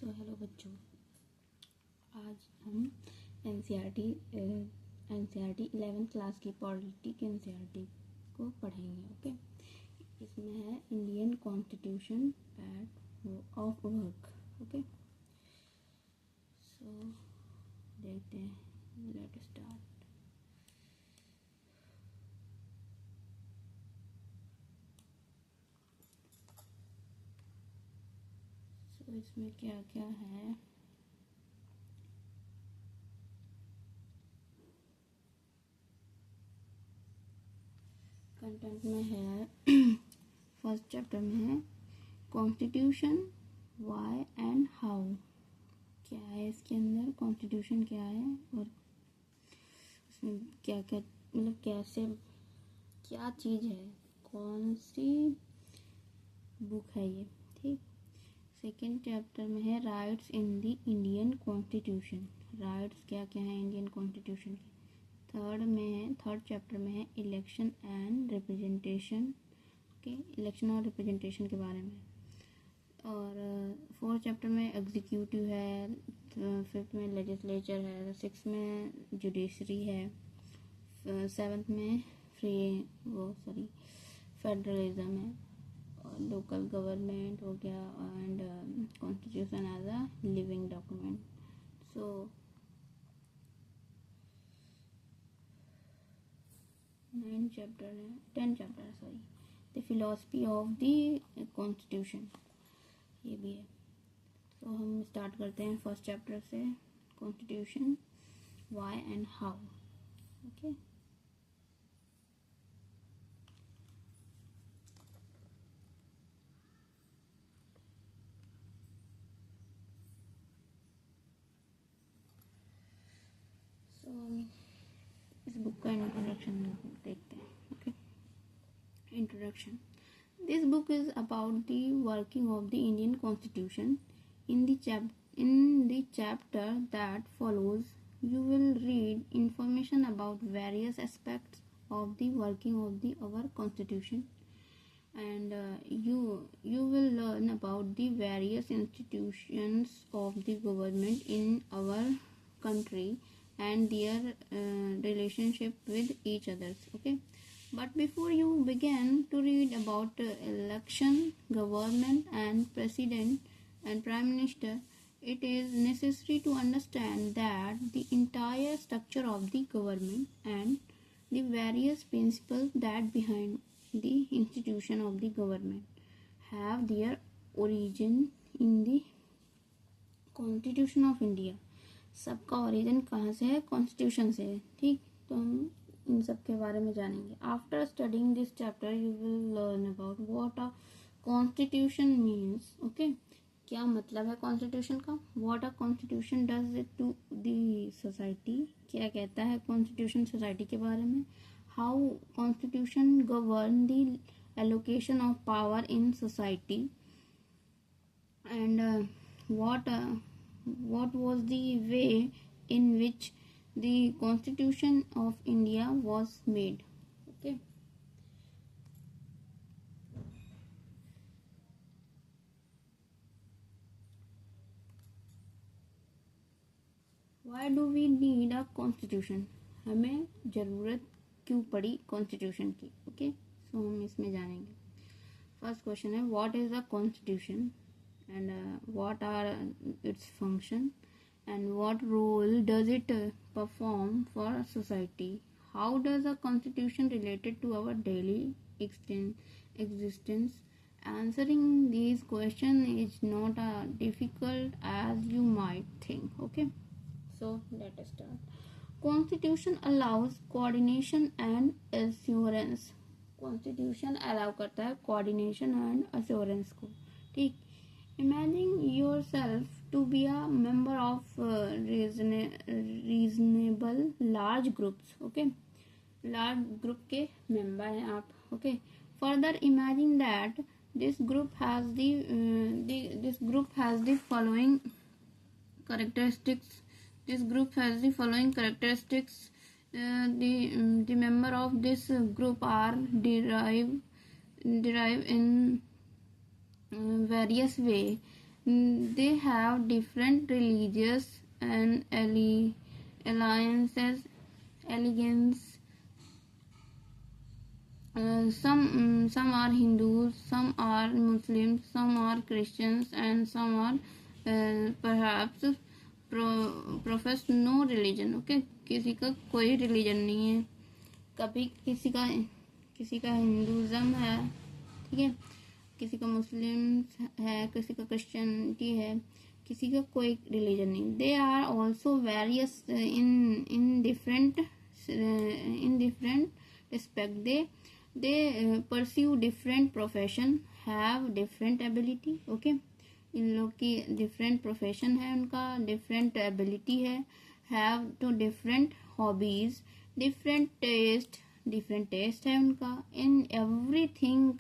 Hello बच्चों, आज हम एनसीईआरटी 11th क्लास की पॉलिटिक एनसीईआरटी को पढ़ेंगे। ओके, इसमें है Indian constitution of work. Okay, so देखते हैं, लेट स्टार्ट। इसमें क्या क्या है, कंटेंट में है फर्स्ट चैप्टर में है कॉन्स्टिट्यूशन व्हाई एंड हाउ। क्या है इसके अंदर, कॉन्स्टिट्यूशन क्या है और उसमें क्या क्या मतलब कैसे क्या चीज़ है, कौन सी बुक है ये। ठीक, सेकेंड चैप्टर में है rights in the Indian constitution. Rights क्या क्या है इंडियन कॉन्स्टिट्यूशन के। थर्ड चैप्टर में है election and representation. Okay, election और रिप्रेजेंटेशन के बारे में। और फोर्थ चैप्टर में एग्जीक्यूटिव है, फिफ्थ में लेजिस्लेचर है, सिक्स में जुडिशरी है, सेवन्थ में फेडरलिज्म है, और लोकल गवर्नमेंट हो गया, and constitution as a living document. So 10 chapter है, the philosophy of the constitution ये भी है। तो हम स्टार्ट करते हैं फर्स्ट चैप्टर से, constitution why and how. Okay, इस बुक का इंट्रोडक्शन देखते हैं। Okay, introduction. This book is about the working of the Indian Constitution. In the chapter that follows, you will read information about various aspects of the working of our Constitution, and you will learn about the various institutions of the government in our country and their relationship with each other. Okay, but before you begin to read about election, government and president and prime minister, it is necessary to understand that the entire structure of the government and the various principles that behind the institution of the government have their origin in the Constitution of India. सबका origin कहाँ से है? Constitution से है। ठीक, तो हम इन सब के बारे में जानेंगे। After studying this chapter you will learn about what a constitution means. Okay, क्या मतलब है कॉन्स्टिट्यूशन का, what a constitution does it to the society, क्या कहता है कॉन्स्टिट्यूशन सोसाइटी के बारे में, how constitution govern the allocation of power in society, and what was the way in which the Constitution of India was made. Okay, why do we need a constitution? हमें ज़रूरत क्यों पड़ी constitution की। Okay, सो हम इसमें जानेंगे। First question है what is the constitution and what are its function and what role does it perform for society. How does a constitution related to our daily existence? Answering these questions is not as difficult as you might think. Okay, so let us start. Constitution allows coordination and assurance. Constitution allow करता है coordination and assurance को। ठीक, imagine yourself to be a member of reasonable large groups. Okay, large group के member हैं आप। Okay, further imagine that this group has the following characteristics. The member of this group are derived in various way. they have different religious and alliances, allegiance. Some are Hindus, some are Muslims, some are Christians, and some are perhaps profess no religion. Okay, किसी का कोई religion नहीं है, कभी किसी का Hinduism है, ठीक है, किसी का मुस्लिम है, किसी का क्रिश्चियनिटी है, किसी का कोई रिलीजन नहीं. They are also various in different respect. they pursue different profession, have different ability. Okay, इन लोग की different profession है, उनका different ability है, have to different hobbies, different taste है उनका. in everything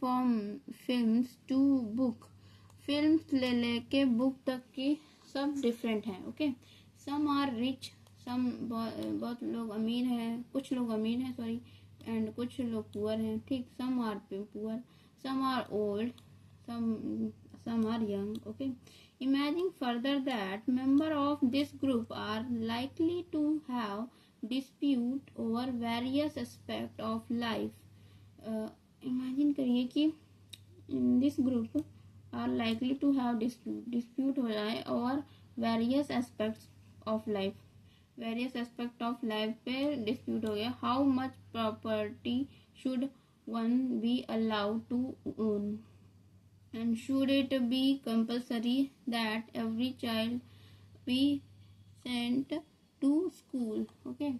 from films to book, films ले लेके book तक की सब different है. Okay, some are rich, some बहुत लोग अमीर हैं, कुछ लोग अमीर हैं सॉरी, एंड कुछ लोग पुअर हैं. ठीक, some are poor, some are old, some are young. Okay, imagine further that member of this group are likely to have dispute over various aspect of life. Imagine करिए कि in this group are likely to have dispute हो जाए और various aspects of life, various aspect of life पे dispute हो गया. How much property should one be allowed to own, and should it be compulsory that every child be sent to school. Okay,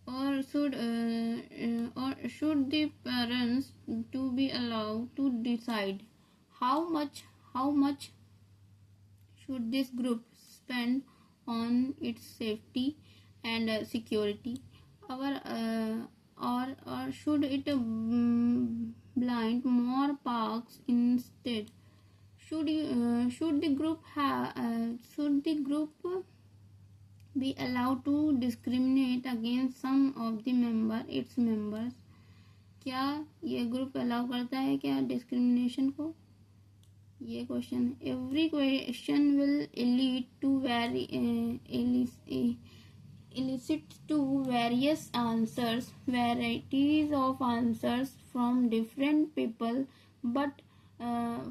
or should the parents to be allowed to decide how much should this group spend on its safety and security, or should it blind more parks instead? Should the group be allowed to discriminate against some of the its members? क्या ये group allow करता है क्या discrimination को? ये question. Every question will elicit to various answers, varieties of answers from different people, but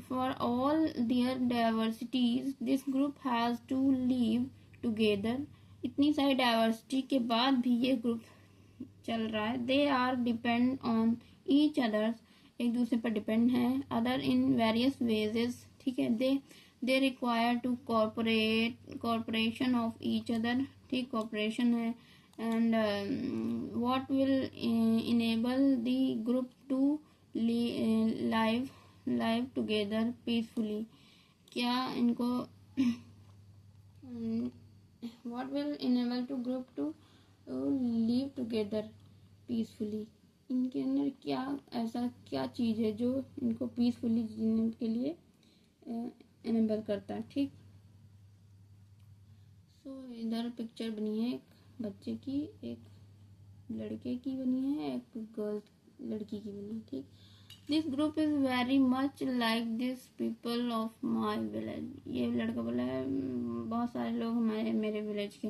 for all their diversities this group has to live together. इतनी सारी diversity के बाद भी ये ग्रुप चल रहा है. They are depend on each others, एक दूसरे पर डिपेंड है. अदर इन वेरियस वेजेस, ठीक है. They require to corporation of each other, ठीक, कॉर्पोरेशन है. And what will enable the group to live together peacefully. क्या इनको what will enable to group to live together peacefully. इनके अंदर क्या ऐसा क्या चीज़ है जो इनको पीसफुली जीने के लिए एनेबल करता है. ठीक, सो इधर पिक्चर बनी है एक बच्चे की, एक लड़के की बनी है, एक गर्ल लड़की की बनी है. ठीक, this group is very much like this people of my village. ये लड़का बोला है बहुत सारे लोग मेरे विलेज के.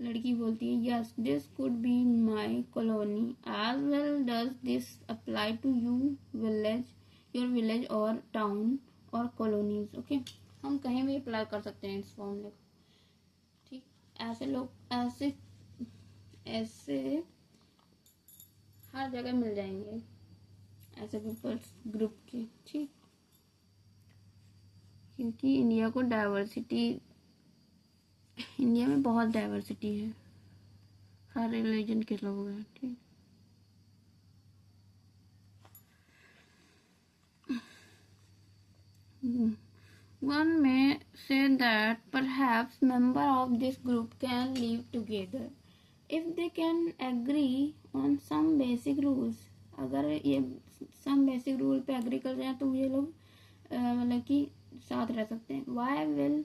लड़की बोलती है yes this could be my colony as well does this apply to your village और टाउन और कॉलोनीज. ओके, हम कहीं भी अप्लाई कर सकते हैं इस फॉर्मूले को. ठीक, ऐसे लोग ऐसे हर जगह मिल जाएंगे ऐसे पीपल्स ग्रुप के. ठीक, क्योंकि इंडिया में बहुत डाइवर्सिटी है, हर रिलीजन के लोग हैं. ठीक, one may say that perhaps member of this group can live together if they can agree on some basic rules. अगर ये some basic rule पे एग्री कर जाए तो ये लोग मतलब कि साथ रह सकते हैं. Why will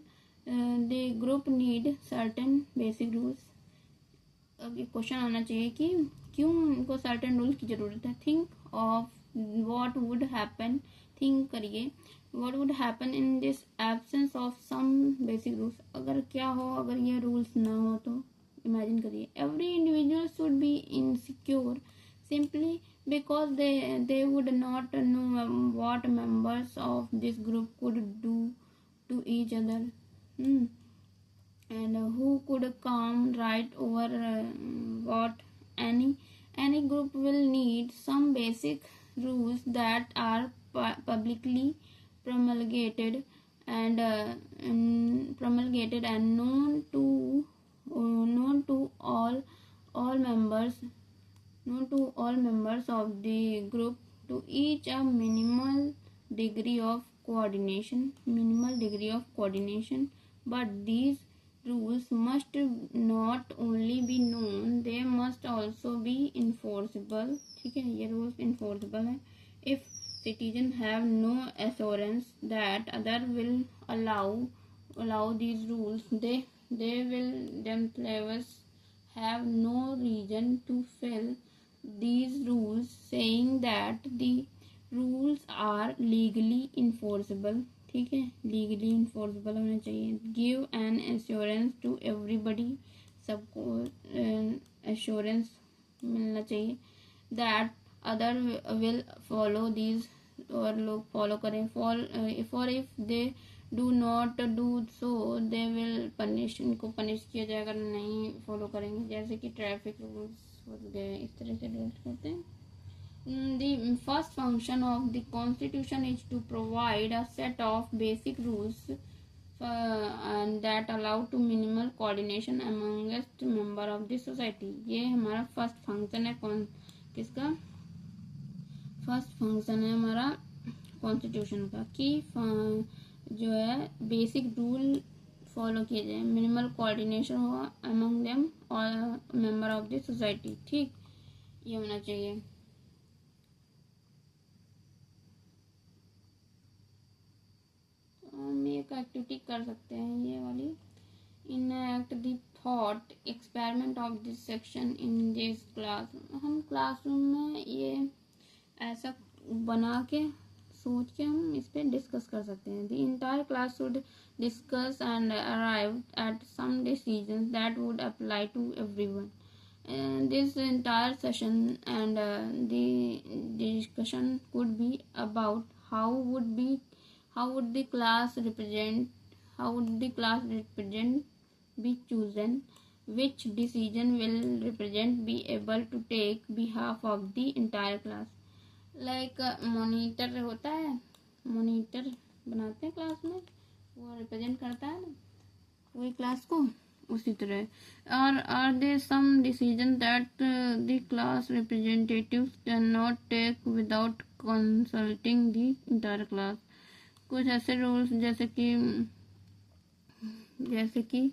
the group need certain basic rules? अब ये क्वेश्चन आना चाहिए कि क्यों उनको सर्टेन रूल की ज़रूरत है. Think of what would happen, think करिए what would happen in this absence of some basic rules. अगर क्या हो, अगर ये रूल्स ना हो तो इमेजिन करिए. Every individual should be insecure simply because they would not know what members of this group could do to each other, and who could come right over what. Any group will need some basic rules that are publicly promulgated and known to all members of the group, to each a minimal degree of coordination. But these rules must not only be known, they must also be enforceable. ठीक है, ये rules enforceable है. If citizens have no assurance that other will allow these rules, they will themselves have no reason to fail these rules, saying that the rules are legally enforceable. ठीक है, legally enforceable होना चाहिए. Give an assurance to everybody, सबको assurance मिलना चाहिए. That other will follow these, और लोग follow करें. For if they do not do so they will punish, इनको पनिश किया जाएगा नहीं फॉलो करेंगे. जैसे कि ट्रैफिक रूल्स हो गए, इस तरह से रूल्स होते हैं. The first function of the constitution is to provide a set of basic rules and that allow to minimal coordination amongst member of the society. ये हमारा फर्स्ट फंक्शन है. किसका फर्स्ट फंक्शन है? हमारा कॉन्स्टिट्यूशन का, कि जो है बेसिक रूल फॉलो किए जाए, मिनिमल कोऑर्डिनेशन हो अमंग देम और मेंबर ऑफ द सोसाइटी. ठीक, ये होना चाहिए. हम एक एक्टिविटी कर सकते हैं, ये वाली. Enact the thought experiment of this section in this class. हम क्लासरूम में ये ऐसा बना के सोच के हम इस पे डिस्कस कर सकते हैं. The entire class should discuss and arrive at some decisions that would apply to everyone. This entire session and the discussion could be about how would the class represent be chosen, which decision will represent be able to take behalf of the entire class. Like monitor होता है, monitor बनाते हैं class में, वो represent करता है ना पूरी क्लास को, उसी तरह. और are they some decision that the class representatives can not take without consulting the entire class. कुछ ऐसे रूल्स जैसे कि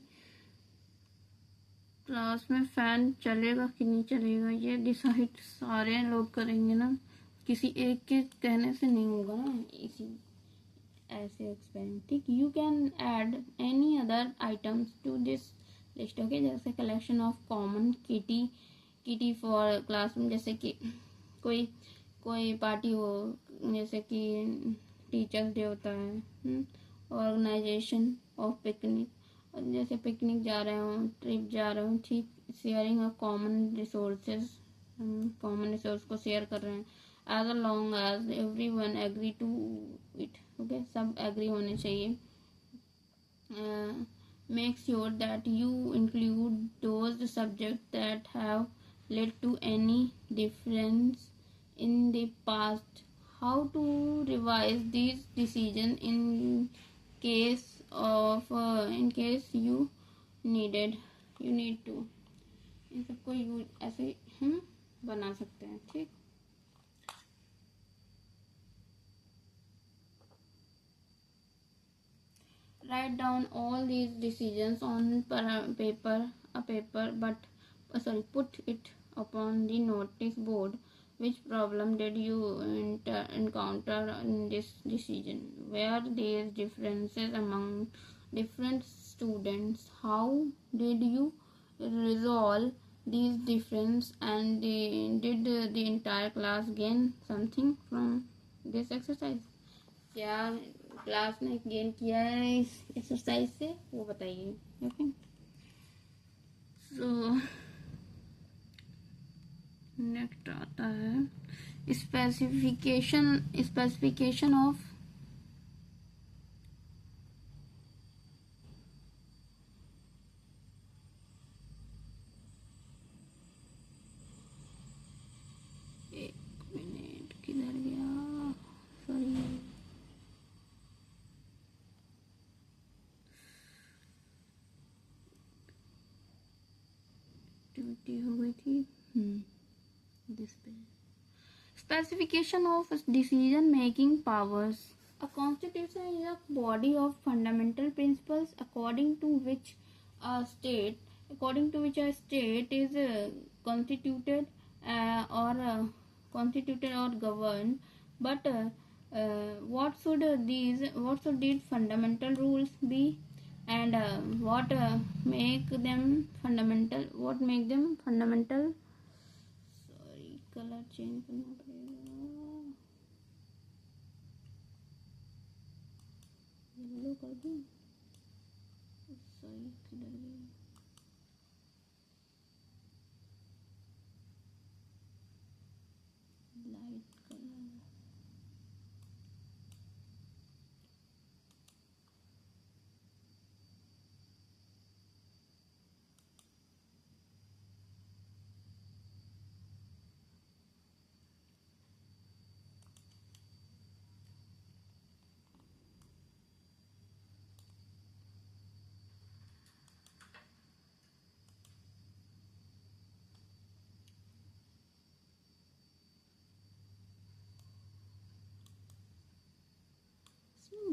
क्लास में फैन चलेगा कि नहीं चलेगा, ये डिसाइड सारे लोग करेंगे ना, किसी एक के कहने से नहीं होगा ना. इसी ऐसे एक्सपेरिमेंट. ठीक, you can add any other items to this list. Okay, जैसे collection of common kitty for classroom. जैसे कि कोई पार्टी हो, जैसे कि टीचर्स डे होता है, ऑर्गेनाइजेशन ऑफ पिकनिक, जैसे पिकनिक जा रहे हो, ट्रिप जा रहे हो. ठीक, sharing of common resources, common resource को शेयर कर रहे हैं. As long as everyone agree to it. Okay, सब एग्री होने चाहिए. Make sure that you include those subject that have led to any difference in the past. How to revise these decisions in case you need to. इन सबको ऐसे हम बना सकते हैं. ठीक, write down all these decisions on paper, put it upon the notice board. Which problem did you encounter in this decision? Were there differences among different students? How did you resolve these difference, and did the entire class gain something from this exercise? क्या class ने gain किया है इस exercise से, वो बताइए. Okay, so next आता है स्पेसिफिकेशन ऑफ किधर गया, सॉरी. एक्टिविटी हो गई थी दिस पे. Specification of decision making powers. A constitution is a body of fundamental principles according to which a state is constituted or governed. But what should these fundamental rules be, and what make them fundamental? Sorry, colour change करना पड़ेगा. Yellow कर दूं. Sorry, किधर गई. Light colour.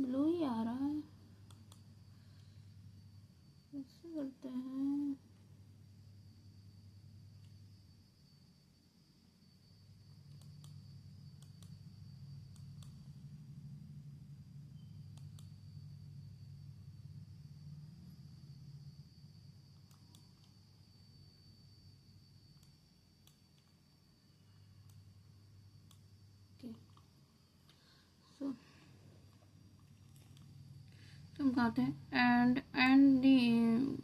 Blue ही आ रहा है, कैसे करते हैं. सो तुम कहते हैं एंड दी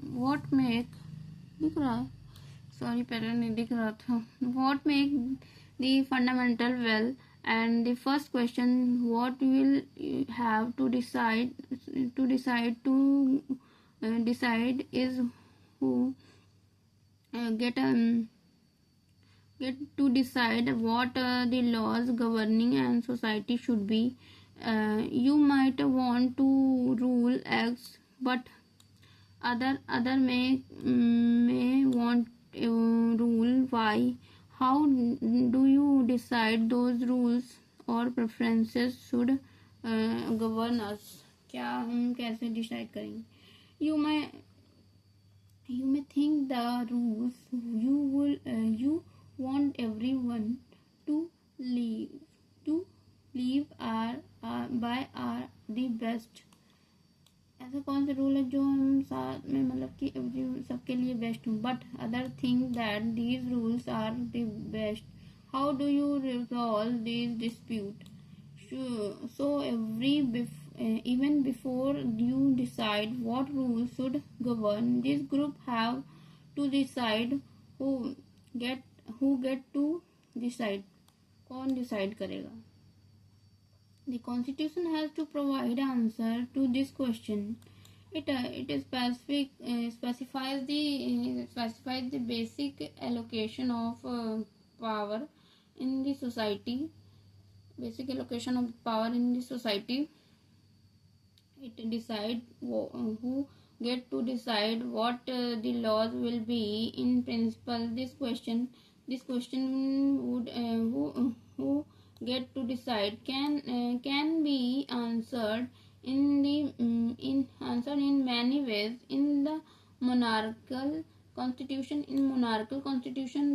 व्हाट मेक. दिख रहा है, सॉरी पहले नहीं दिख रहा था. What make the fundamental well, and the first question what will you have to decide is who get to decide what the laws governing and society should be. You might want to rule X, but other may want rule Y. How do you decide those rules or preferences should govern us? क्या हम कैसे decide करेंगे? You may think the rules you want everyone to live are the best. ऐसा कौन सा rule है जो हम साथ में मतलब कि सबके लिए बेस्ट हो. But other think that these rules are the best. How do you resolve this dispute? So even before you decide what rules should govern, this group have to decide who get to decide. कौन decide करेगा? The Constitution has to provide answer to this question. It specifies the basic allocation of power in the society. Basic allocation of power in the society. It decide who get to decide what the laws will be. In principle, this question would who get to decide can be answered in many ways. In the monarchical constitution,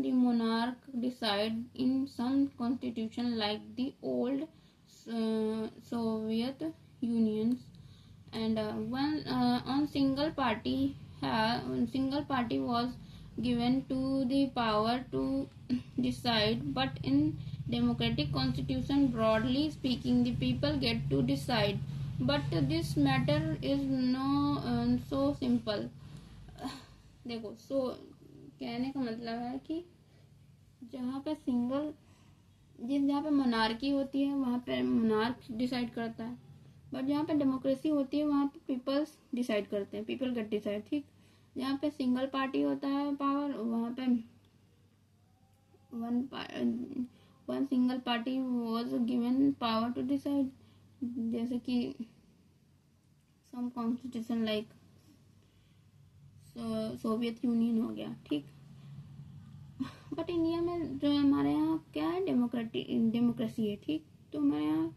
the monarch decide. In some constitution like the old Soviet unions, and one on single party was given to the power to decide, but in democratic constitution, broadly speaking, the people get to decide. But this matter is so simple. देखो, सो कहने का मतलब है कि जहाँ पे जहाँ पे मोनार्की होती है वहाँ पे मोनार्क डिसाइड करता है, बट जहाँ पे डेमोक्रेसी होती है वहाँ पे पीपल्स डिसाइड करते हैं, पीपल गेट डिसाइड, ठीक। जहाँ पे सिंगल पार्टी होता है पावर, वहाँ पे one single party was given power to decide, जैसे कि some constitution like Soviet Union हो गया, ठीक। बट इंडिया में जो हमारे यहाँ क्या है, डेमोक्रेसी है, ठीक। तो हमारे यहाँ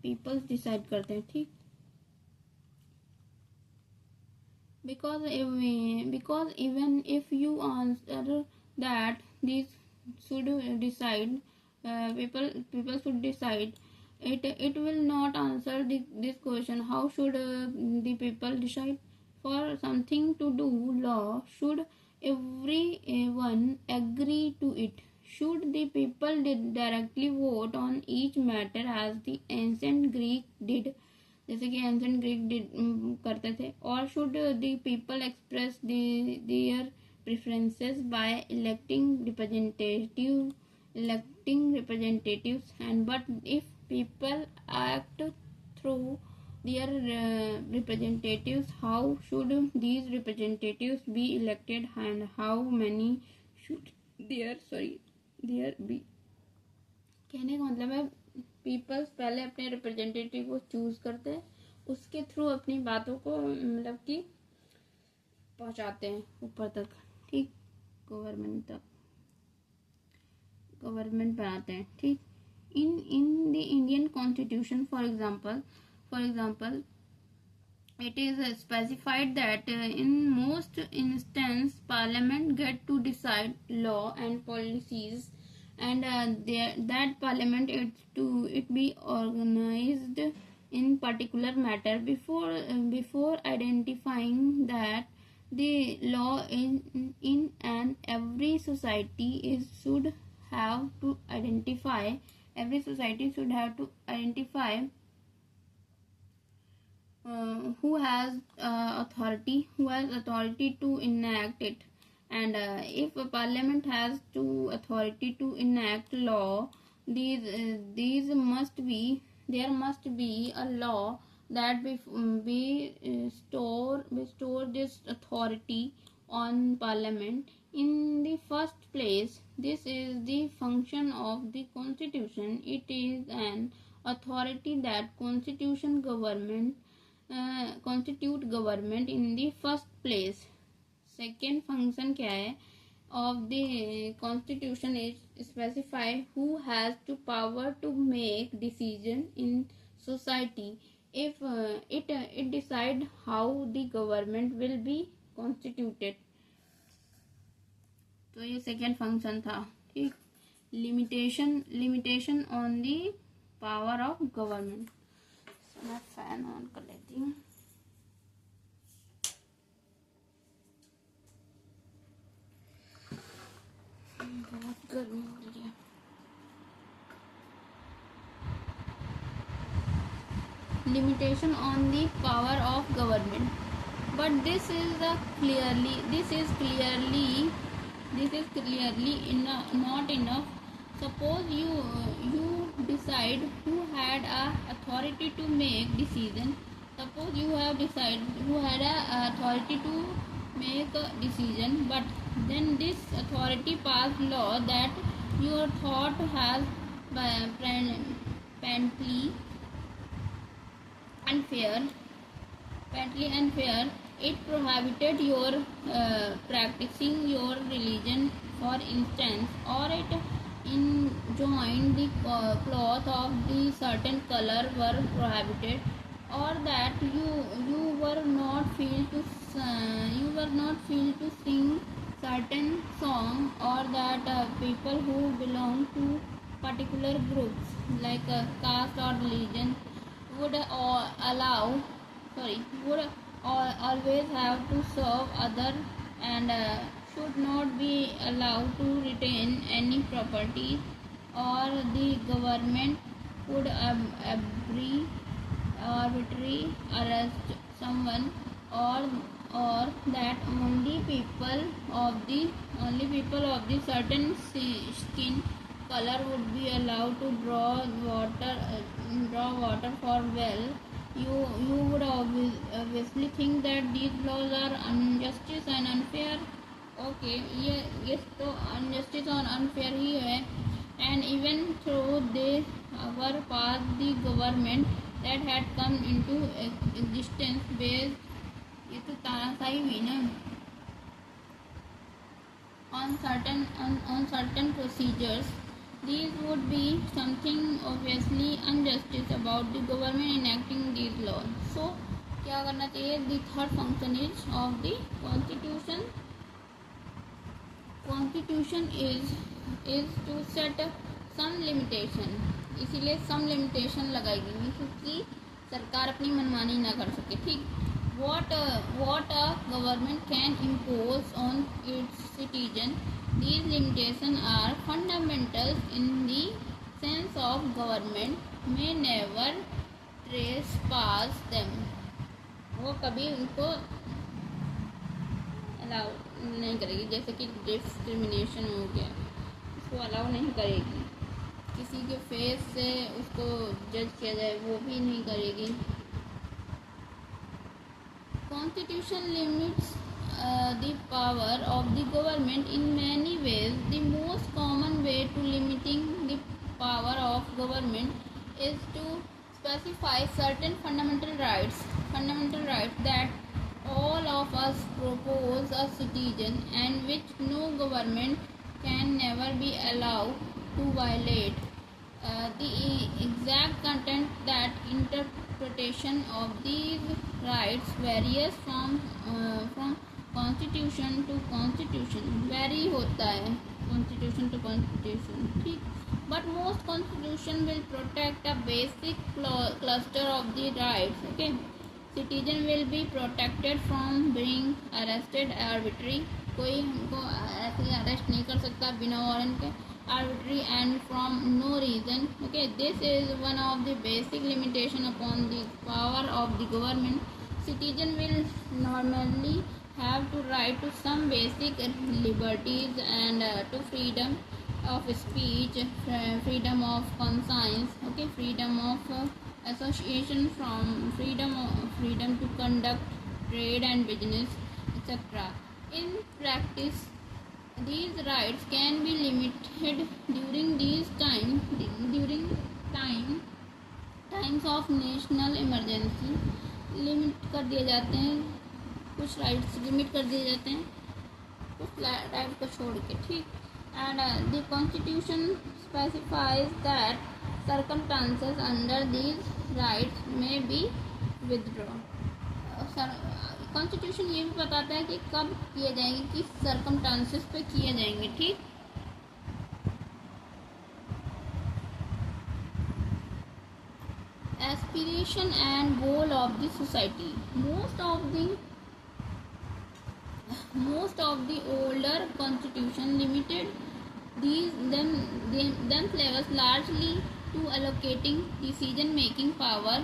पीपल्स डिसाइड करते हैं, ठीक। because even if you answer that these should decide, people should decide, it will not answer this question. How should the people decide? For something to do law, should everyone agree to it? Should the people directly vote on each matter as the ancient Greek did, जैसे कि ancient Greek करते थे? और should the people express their preferences by electing representatives and but if people act through their representatives, how should these representatives be elected and how many should there be? कहने का मतलब है peoples पहले अपने representative को choose करते हैं, उसके थ्रू अपनी बातों को मतलब कि पहुंचाते हैं ऊपर तक, ठीक, गवर्नमेंट तक, गवर्नमेंट बनाते हैं, ठीक। इन the Indian constitution for example it is specified that in most instances parliament get to decide law and policies, and that parliament it be organized in particular matter before identifying that the law in an every society should have to identify who has authority to enact it, and if a parliament has authority to enact law, there must be a law that bestow this authority on parliament. In the first place, this is the function of the constitution. It is an authority that constitute government in the first place. Second function क्या है of the constitution is specify who has to power to make decision in society. If it decide how the government will be constituted. तो ये second function था, ठीक। Limitation on the power of government. मैं fan on कर लेती हूँ। बहुत गर्मी हो रही है। Limitation on the power of government, but this is clearly not enough. Suppose you decide who had a authority to make decision. Suppose you have decided who had a authority to make a decision, but then this authority passed law that your thought has patently unfair. It prohibited your practicing your religion, for instance, or it enjoined the cloth of the certain color were prohibited, or that you were not feel to sing certain song, or that people who belong to particular groups like caste or religion would always have to serve other and should not be allowed to retain any property, or the government could arbitrarily arrest someone, or that only people of the certain skin color would be allowed to draw water for well. You would obviously think that these laws are injustice and unfair. Okay, yes, तो injustice और unfair ही है. And even though they were passed, the government that had come into existence based, ये तो तानाशाही हुई ना, on certain procedures, these would be something obviously injustice about the government enacting these laws. So क्या करना चाहिए? The third function is of the constitution. Constitution is to set some limitation. इसीलिए some limitation लगाएगी क्योंकि सरकार अपनी मनमानी ना कर सके. ठीक. What a government can impose on its citizen. These limitations are fundamental in the sense of government may never trespass them. वो कभी उनको अलाउ नहीं करेगी. जैसे कि डिस्क्रिमिनेशन हो गया, उसको अलाउ नहीं करेगी. किसी के फेस से उसको जज किया जाए वो भी नहीं करेगी. Constitution limits the power of the government in many ways. The most common way to limiting the power of government is to specify certain fundamental rights that all of us propose a citizen, and which no government can never be allowed to violate. The exact content that interpretation of these rights varies from constitution to constitution. Vary होता है constitution to constitution. ठीक. But most constitution will protect a basic cluster of the rights. Okay. Citizen will be protected from being arrested arbitrarily. कोई हमको ऐसे arrest नहीं कर सकता बिना वारंट के. Arbitrary and from no reason. Okay, this is one of the basic limitation upon the power of the government. Citizen will normally have to right to some basic liberties and to freedom of speech, freedom of conscience. Okay, freedom of association, from freedom to conduct trade and business, etc. In practice, these rights can be limited during times of national emergency. Limit कर दिए जाते हैं, कुछ rights limit कर दिए जाते हैं, कुछ राइट को छोड़ के. ठीक. And the constitution specifies that circumstances under these rights में बी विदड्रॉ. कॉन्स्टिट्यूशन ये भी बताता है कि कब किए जाएंगे, किस सर्कमस्टांसेस पे किए जाएंगे. ठीक. Aspiration and goal of the society. Most of the older constitution limited themselves largely to allocating decision making power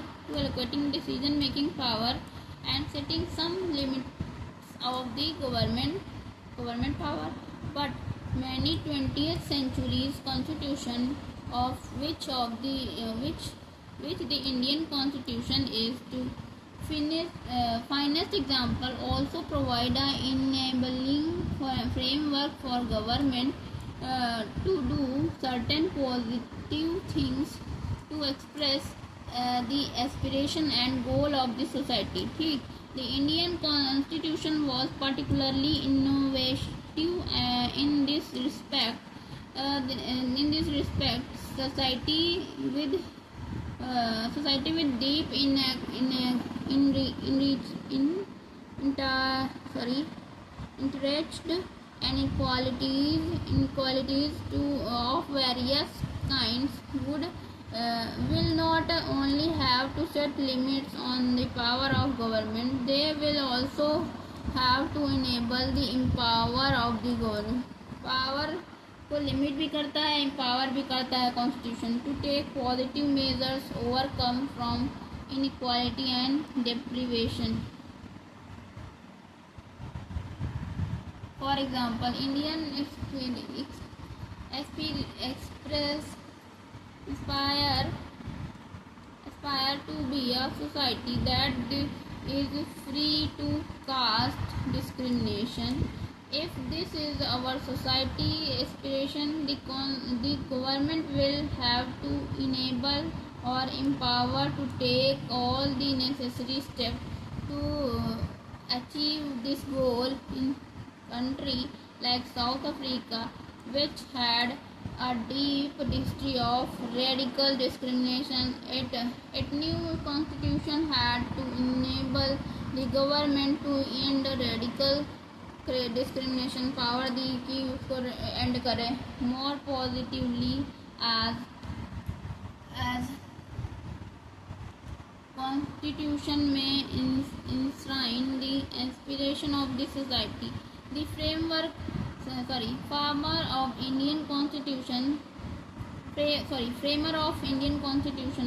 and setting some limits of the government power. But many 20th centuries constitution, of which the Indian Constitution is to finest example, also provide an enabling framework for government to do certain positive things to express the aspiration and goal of the society. ठीक. The Indian Constitution was particularly innovative in this respect. Society with deep entrenched inequalities of various kinds will not only have to set limits on the power of government, they will also have to enable the empower of the government. Power को limit भी करता है, empower भी करता है constitution to take positive measures overcome from inequality and deprivation. For example, Indian Express aspire to be a society that is free to caste discrimination. If this is our society aspiration, the government will have to enable or empower to take all the necessary steps to achieve this goal. In country like South Africa, which had a deep history of radical discrimination, its new constitution had to enable the government to end radical discrimination. Power दी कि उसको and करे more positively as constitution may enshrine the aspiration of the society. The framer of Indian Constitution,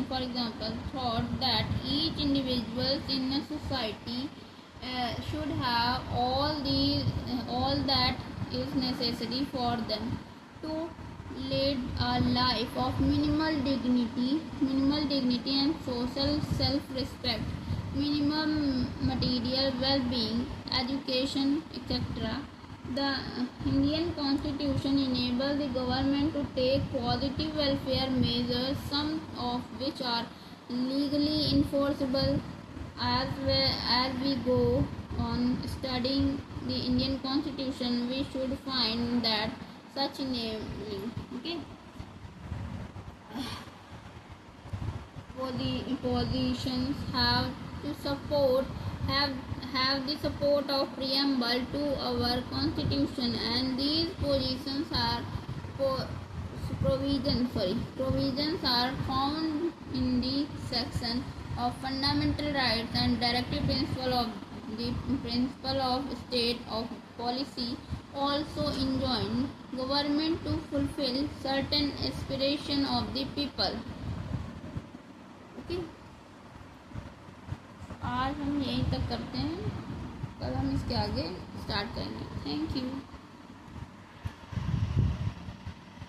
for example, thought that each individual in a society should have all that is necessary for them to lead a life of minimal dignity and social self-respect, minimum material well-being, education, etc. The Indian Constitution enables the government to take positive welfare measures, some of which are legally enforceable. As we go on studying the Indian Constitution, we should find that such enabling positions have the support of preamble to our constitution, and these positions are provisions are found in the section of fundamental rights and directive principle of the principle of state of policy, also enjoin government to fulfill certain aspiration of the people. Okay, आज हम यहीं तक करते हैं, कल हम इसके आगे स्टार्ट करेंगे. Thank you.